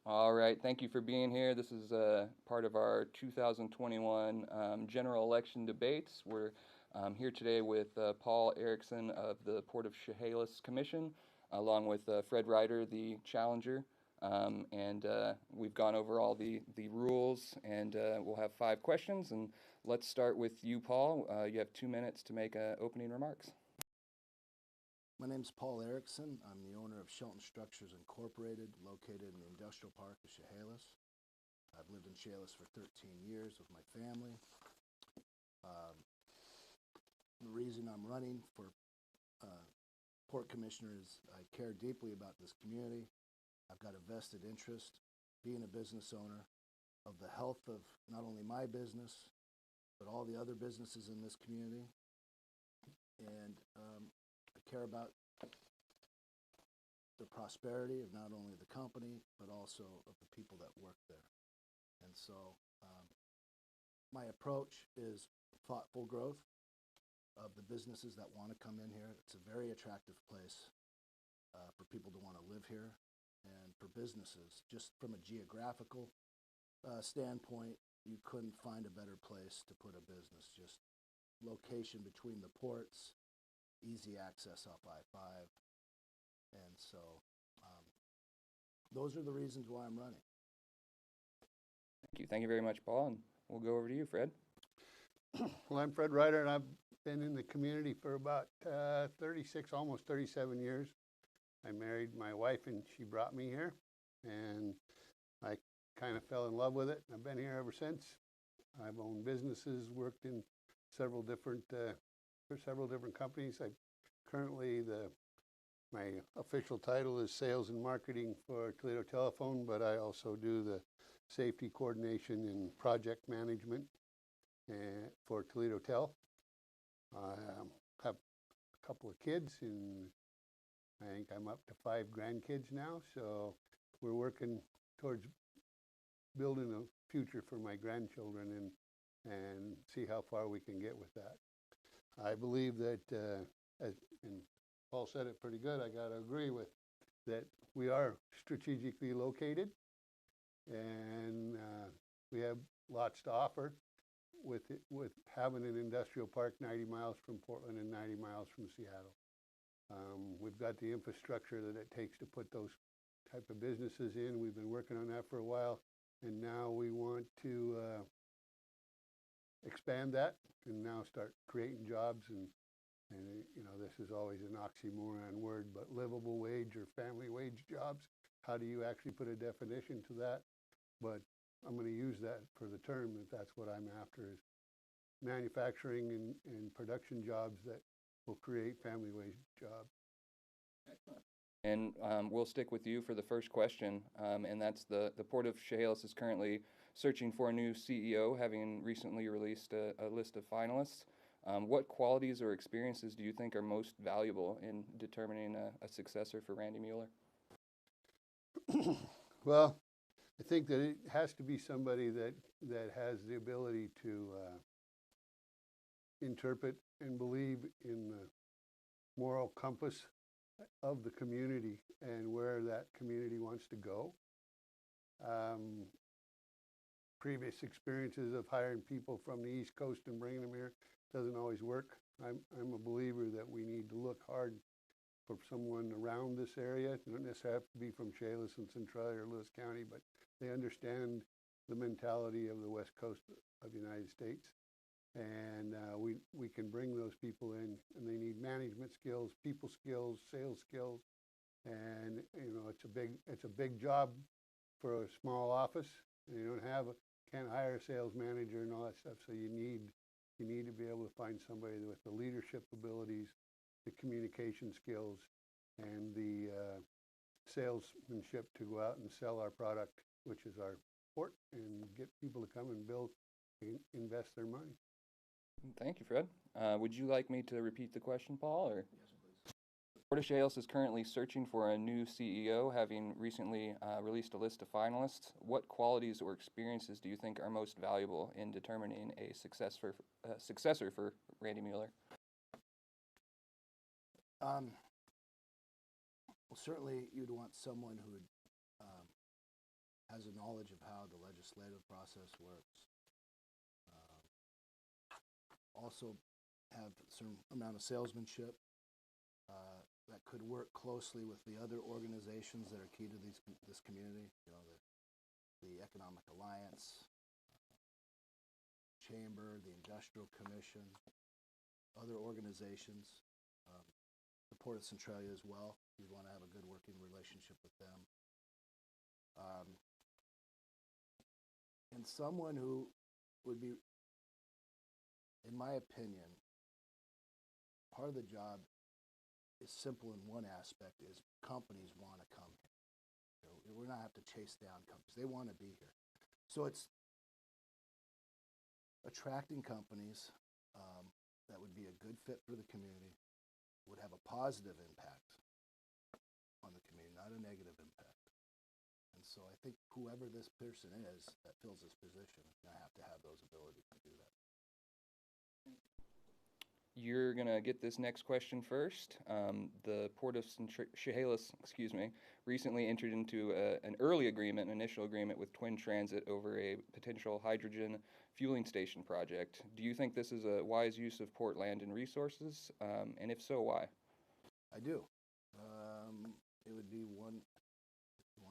All right, thank you for being here. This is part of our 2021 general election debates. We're here today with Paul Erickson of the Port of Chehalis Commission, along with Fred Ryder, the challenger. And we've gone over all the rules, and we'll have 5 questions. And let's start with you, Paul. You have 2 minutes to make opening remarks. My name is Paul Erickson. I'm the owner of Shelton Structures Incorporated, located in the industrial park of Chehalis. I've lived in Chehalis for 13 years with my family. The reason I'm running for Port Commissioner is I care deeply about this community. I've got a vested interest, being a business owner, of the health of not only my business, but all the other businesses in this community. And I care about the prosperity of not only the company, but also of the people that work there. And so my approach is thoughtful growth of the businesses that want to come in here. It's a very attractive place for people to want to live here, and for businesses. Just from a geographical standpoint, you couldn't find a better place to put a business. Just location between the ports, easy access off I-5, and so those are the reasons why I'm running. Thank you. Thank you very much, Paul. And we'll go over to you, Fred. Well, I'm Fred Ryder, and I've been in the community for about 36, almost 37 years. I married my wife, and she brought me here, and I kind of fell in love with it. I've been here ever since. I've owned businesses, worked in several different companies. My official title is Sales and Marketing for Toledo Telephone, but I also do the safety coordination and project management for Toledo Tel. I have a couple of kids, and I think I'm up to 5 grandkids now, so we're working towards building a future for my grandchildren and see how far we can get with that. I believe that, and Paul said it pretty good, I got to agree with that, we are strategically located, and we have lots to offer with having an industrial park 90 miles from Portland and 90 miles from Seattle. We've got the infrastructure that it takes to put those type of businesses in. We've been working on that for a while, and now we want to expand that and now start creating jobs. And you know, this is always an oxymoron word, but livable wage or family wage jobs, how do you actually put a definition to that? But I'm going to use that for the term, if that's what I'm after, is manufacturing and production jobs that will create family wage jobs. Excellent. And we'll stick with you for the first question, and that's the Port of Chehalis is currently searching for a new CEO, having recently released a list of finalists. What qualities or experiences do you think are most valuable in determining a successor for Randy Mueller? Well, I think that it has to be somebody that has the ability to interpret and believe in the moral compass of the community and where that community wants to go. Previous experiences of hiring people from the East Coast and bringing them here doesn't always work. I'm a believer that we need to look hard for someone around this area. You don't necessarily have to be from Chehalis and Centralia or Lewis County, but they understand the mentality of the West Coast of the United States. And we can bring those people in, and they need management skills, people skills, sales skills. And you know, it's a big job for a small office. And you can't hire a sales manager and all that stuff. So you need to be able to find somebody with the leadership abilities, the communication skills, and the salesmanship to go out and sell our product, which is our port, and get people to come and invest their money. Thank you, Fred. Would you like me to repeat the question, Paul? Or? Yes, please. Port of Chehalis is currently searching for a new CEO, having recently released a list of finalists. What qualities or experiences do you think are most valuable in determining a successor for Randy Mueller? Well, certainly you'd want someone who would has a knowledge of how the legislative process works. Also have a certain amount of salesmanship that could work closely with the other organizations that are key to this community. You know, the Economic Alliance, Chamber, the Industrial Commission, other organizations, the Port of Centralia as well. You'd want to have a good working relationship with them. And someone who would be, in my opinion, part of the job is simple in one aspect is companies want to come here. You know, we're not have to chase down companies. They want to be here. So it's attracting companies that would be a good fit for the community, would have a positive impact on the community, not a negative impact. And so I think whoever this person is that fills this position is going to have those abilities to do that. You're going to get this next question first. The Port of Chehalis, recently entered into an early agreement, an initial agreement with Twin Transit over a potential hydrogen fueling station project. Do you think this is a wise use of port land and resources? And if so, why? I do. It would be one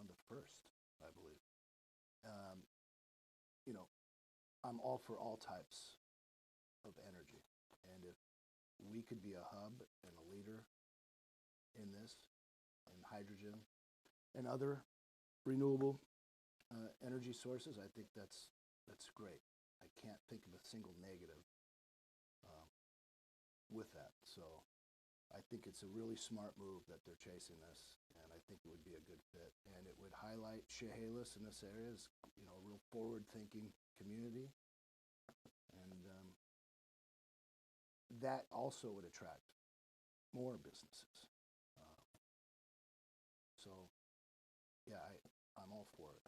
of the first, I believe. You know, I'm all for all types of energy. And if we could be a hub and a leader in this, in hydrogen and other renewable energy sources, I think that's great. I can't think of a single negative with that. So I think it's a really smart move that they're chasing this, and I think it would be a good fit. And it would highlight Chehalis in this area as, you know, a real forward-thinking community. And that also would attract more businesses. So, yeah, I'm all for it.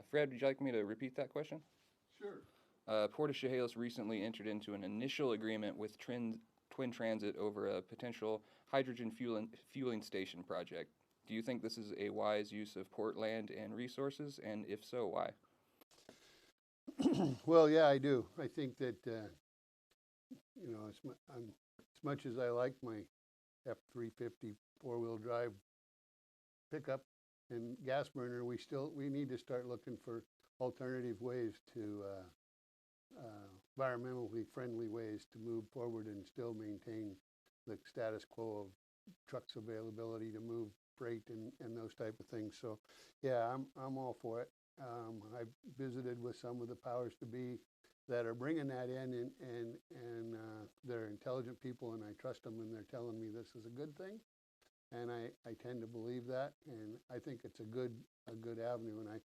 Fred, would you like me to repeat that question? Sure. Port of Chehalis recently entered into an initial agreement with Twin Transit over a potential hydrogen fueling station project. Do you think this is a wise use of port land and resources, and if so, why? Well, yeah, I do. I think that, you know, as much as I like my F-350 four-wheel drive pickup and gas burner, we need to start looking for alternative ways to environmentally friendly ways to move forward and still maintain the status quo of trucks availability to move freight and those type of things. So, yeah, I'm all for it. I've visited with some of the powers to be that are bringing that in, and they're intelligent people, and I trust them, and they're telling me this is a good thing, and I tend to believe that, and I think it's a good avenue, and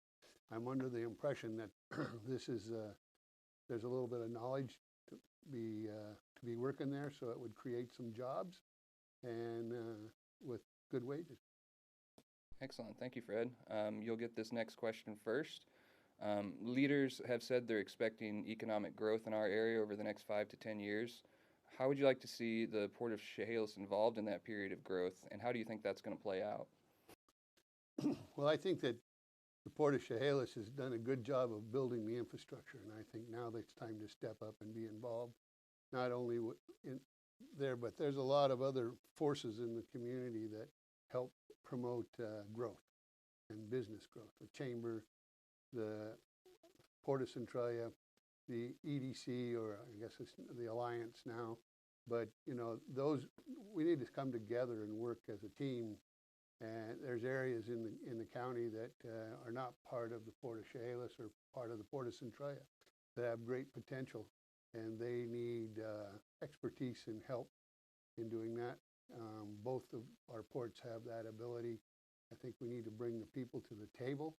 I'm under the impression that this is there's a little bit of knowledge to be working there, so it would create some jobs, and with good wages. Excellent. Thank you, Fred. You'll get this next question first. Leaders have said they're expecting economic growth in our area over the next 5 to 10 years. How would you like to see the Port of Chehalis involved in that period of growth, and how do you think that's going to play out? Well, I think that the Port of Chehalis has done a good job of building the infrastructure, and I think now that it's time to step up and be involved, not only in there, but there's a lot of other forces in the community that help promote growth and business growth. The Chamber, the Port of Centralia, the EDC, or I guess it's the Alliance now. But, you know, we need to come together and work as a team. And there's areas in the county that are not part of the Port of Chehalis or part of the Port of Centralia that have great potential, and they need expertise and help in doing that. Both of our ports have that ability. I think we need to bring the people to the table,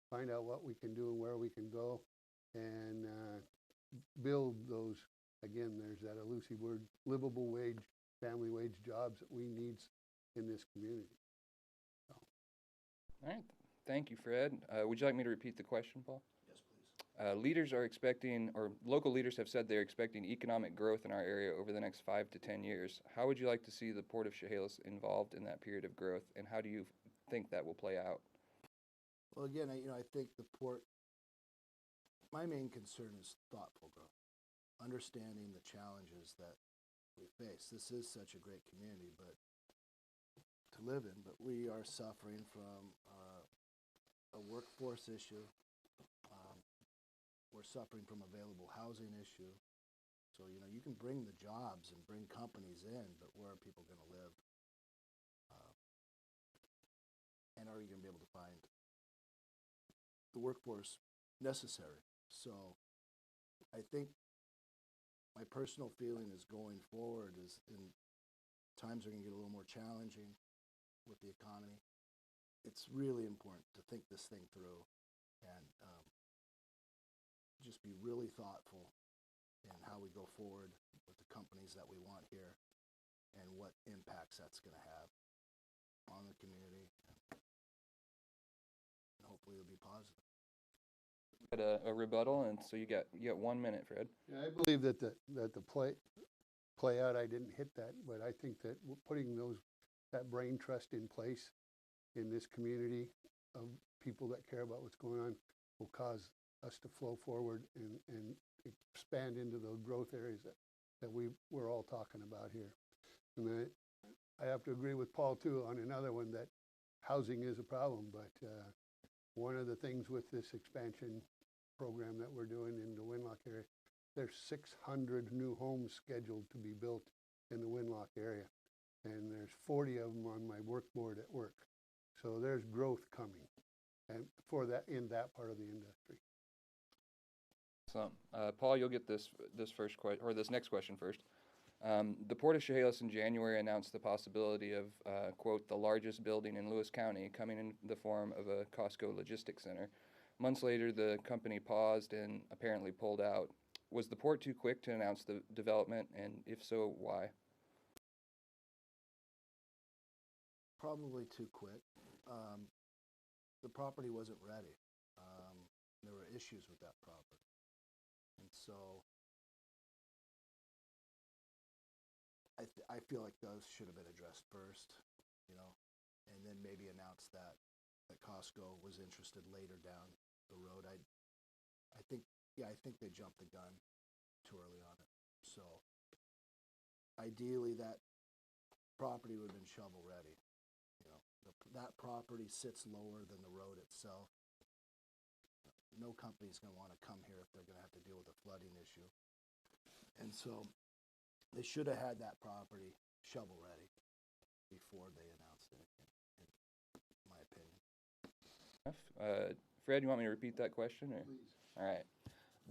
find out what we can do and where we can go, and build those, again, there's that elusive word, livable wage, family wage jobs that we need in this community. So. All right. Thank you, Fred. Would you like me to repeat the question, Paul? Yes, please. Leaders are expecting, or local leaders have said they're expecting economic growth in our area over the next 5 to 10 years. How would you like to see the Port of Chehalis involved in that period of growth, and how do you think that will play out? Well, again, I think the port, my main concern is thoughtful growth, understanding the challenges that we face. This is such a great community, but to live in, but we are suffering from a workforce issue. Um, we're suffering from available housing issue. So, you can bring the jobs and bring companies in, but where are people going to live? And are you going to be able to find the workforce necessary? So I think my personal feeling is going forward is in times are going to get a little more challenging with the economy. It's really important to think this thing through and just be really thoughtful in how we go forward with the companies that we want here and what impacts that's going to have on the community. And hopefully it'll be positive. Got a rebuttal, and so you got 1 minute, Fred. Yeah, I believe that the play out, I didn't hit that, but I think that putting that brain trust in place in this community of people that care about what's going on will cause us to flow forward and expand into those growth areas that we're all talking about here. And I have to agree with Paul too on another one, that housing is a problem, but one of the things with this expansion program that we're doing in the Winlock area, there's 600 new homes scheduled to be built in the Winlock area, and there's 40 of them on my work board at work. So there's growth coming, and for that in that part of the industry. So, Paul, you'll get this first question, or this next question first. The Port of Chehalis in January announced the possibility of, quote, the largest building in Lewis County coming in the form of a Costco logistics center. Months later, the company paused and apparently pulled out. Was the port too quick to announce the development, and if so, why? Probably too quick. The property wasn't ready. There were issues with that property. And so I feel like those should have been addressed first, and then maybe announce that Costco was interested later down the road. I think they jumped the gun too early on it. So ideally that property would have been shovel ready. That property sits lower than the road itself. No company's going to want to come here if they're going to have to deal with a flooding issue. And so they should have had that property shovel ready before they announced anything, in my opinion. Fred, you want me to repeat that question? Or? Please. All right.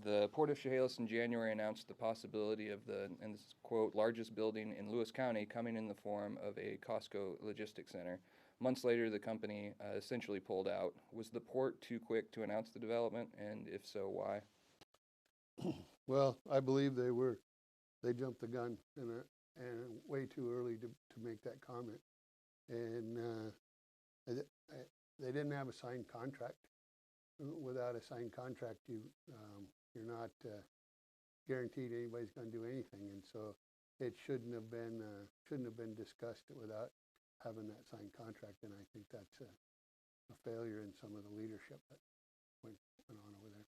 The Port of Chehalis in January announced the possibility of and this is, quote, largest building in Lewis County coming in the form of a Costco logistics center. Months later, the company essentially pulled out. Was the port too quick to announce the development, and if so, why? Well, I believe they jumped the gun and way too early to make that comment. And they didn't have a signed contract. Without a signed contract, you're not guaranteed anybody's going to do anything, and so it shouldn't have been discussed without having that signed contract. And I think that's a failure in some of the leadership that went on over there.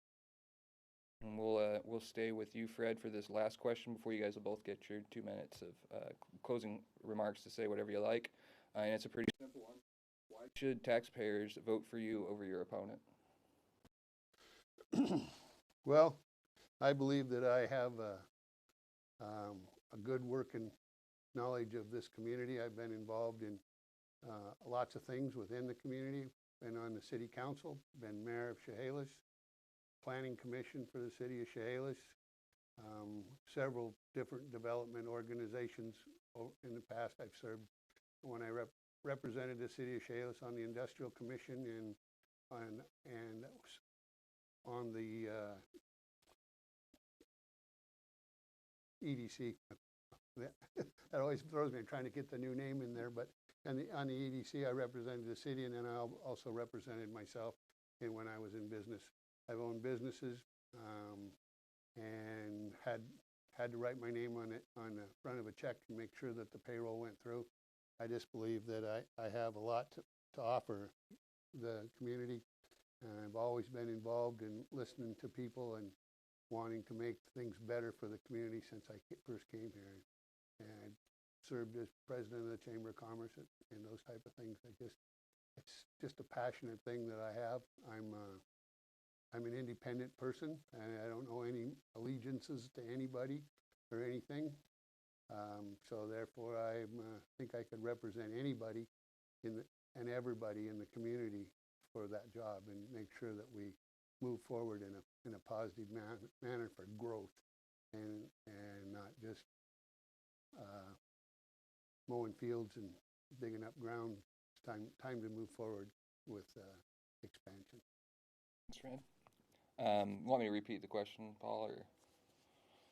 And we'll stay with you, Fred, for this last question before you guys will both get your 2 minutes of closing remarks to say whatever you like. And it's a pretty simple one. Why should taxpayers vote for you over your opponent? Well, I believe that I have a good working knowledge of this community. I've been involved in lots of things within the community. Been on the city council, been mayor of Chehalis, planning commission for the city of Chehalis, several different development organizations in the past. I've served when I represented the city of Chehalis on the industrial commission and on the EDC. That always throws me trying to get the new name in there, but on the EDC I represented the city, and then I also represented myself when I was in business. I've owned businesses and had to write my name on the front of a check to make sure that the payroll went through. I just believe that I have a lot to offer the community, I've always been involved in listening to people and wanting to make things better for the community since I first came here. And I served as president of the Chamber of Commerce and those type of things. It's just a passionate thing that I have. I'm an independent person, and I don't know any allegiances to anybody or anything. So therefore, I think I could represent anybody and everybody in the community for that job and make sure that we move forward in a positive manner for growth and not just mowing fields and digging up ground. It's time to move forward with expansion. Thanks, Fred. Want me to repeat the question, Paul, or?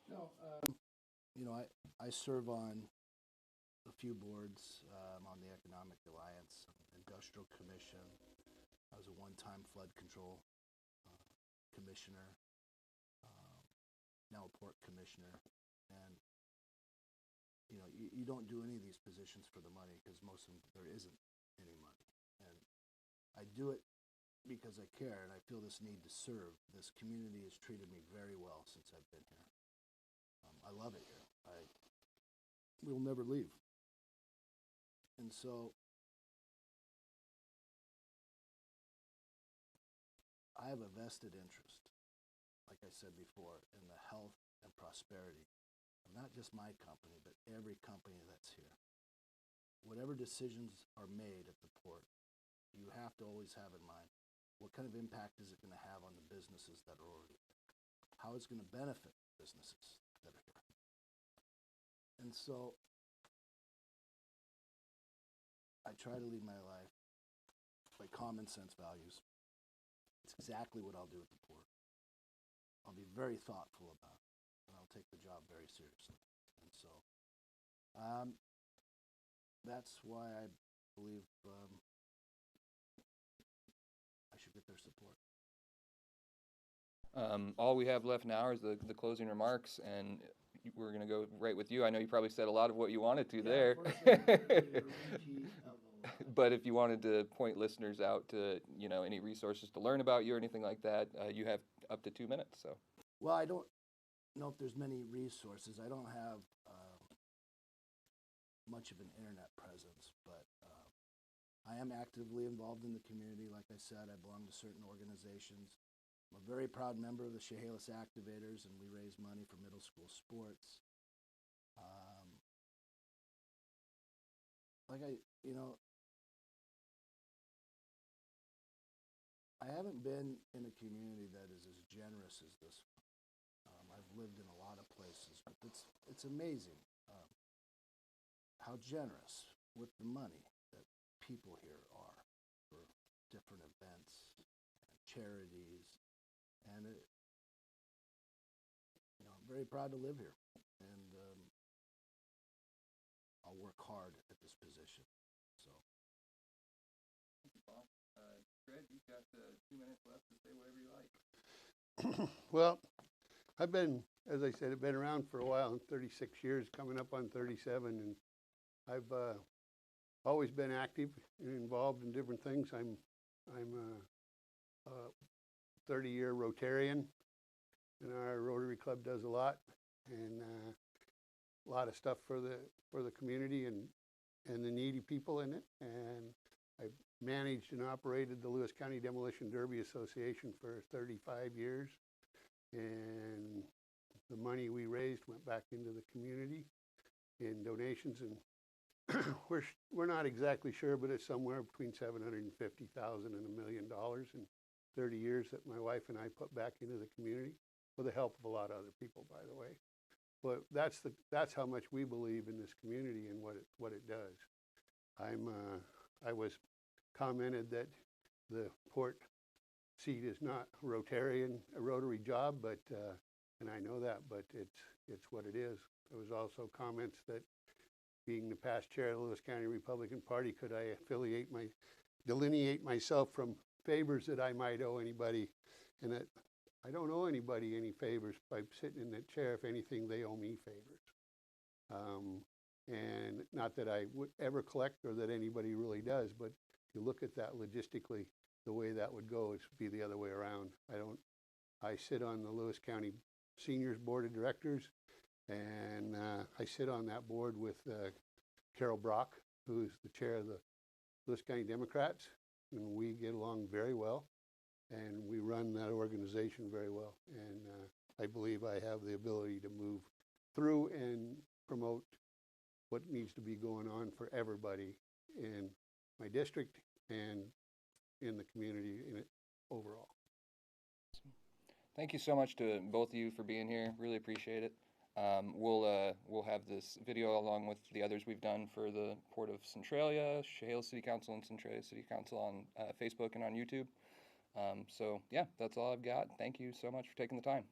No, you know, I serve on a few boards, on the Economic Alliance, Industrial Commission. I was a one-time flood control commissioner, now a port commissioner, and you know, you don't do any of these positions for the money because most of them, there isn't any money, and I do it because I care and I feel this need to serve. This community has treated me very well since I've been here. I love it here. We'll never leave. And so I have a vested interest, like I said before, in the health and prosperity of not just my company, but every company that's here. Whatever decisions are made at the port, you have to always have in mind, what kind of impact is it going to have on the businesses that are already here? How it's going to benefit businesses that are here. And so I try to lead my life by common sense values. It's exactly what I'll do at the port. I'll be very thoughtful about it, and I'll take the job very seriously. And so that's why I believe I should get their support. All we have left now is the closing remarks, and we're going to go right with you. I know you probably said a lot of what you wanted to there. But if you wanted to point listeners out to, you know, any resources to learn about you or anything like that, you have up to 2 minutes. So. Well, I don't know if there's many resources. I don't have much of an internet presence, but I am actively involved in the community. Like I said, I belong to certain organizations. I'm a very proud member of the Chehalis Activators, and we raise money for middle school sports. I haven't been in a community that is as generous as this one. I've lived in a lot of places, but it's amazing how generous with the money that people here are for different events and charities. And I'm very proud to live here, and I'll work hard at this position. So, Thank you, Paul. Fred, you've got 2 minutes left to say whatever you like. Well, I've been, as I said, I've been around for a while, 36 years, coming up on 37, and I've always been active and involved in different things. I'm a 30-year Rotarian, and our Rotary Club does a lot, and a lot of stuff for the community and the needy people in it. And I've managed and operated the Lewis County Demolition Derby Association for 35 years, and the money we raised went back into the community in donations, and we're not exactly sure, but it's somewhere between $750,000 and $1 million in 30 years that my wife and I put back into the community, with the help of a lot of other people, by the way. But that's how much we believe in this community and what it does. I was commented that the port seat is not a Rotary job, but and I know that, but it's what it is. There was also comments that, being the past chair of the Lewis County Republican Party, could I delineate myself from favors that I might owe anybody, and that I don't owe anybody any favors by sitting in that chair. If anything, they owe me favors. And not that I would ever collect or that anybody really does, but if you look at that logistically, the way that would go is be the other way around. I sit on the Lewis County Seniors Board of Directors, and I sit on that board with Carol Brock, who's the chair of the Lewis County Democrats, and we get along very well, and we run that organization very well. And I believe I have the ability to move through and promote what needs to be going on for everybody in my district and in the community overall. Thank you so much to both of you for being here. Really appreciate it. We'll have this video along with the others we've done for the Port of Centralia, Chehalis City Council, and Centralia City Council on Facebook and on YouTube. So yeah, that's all I've got. Thank you so much for taking the time.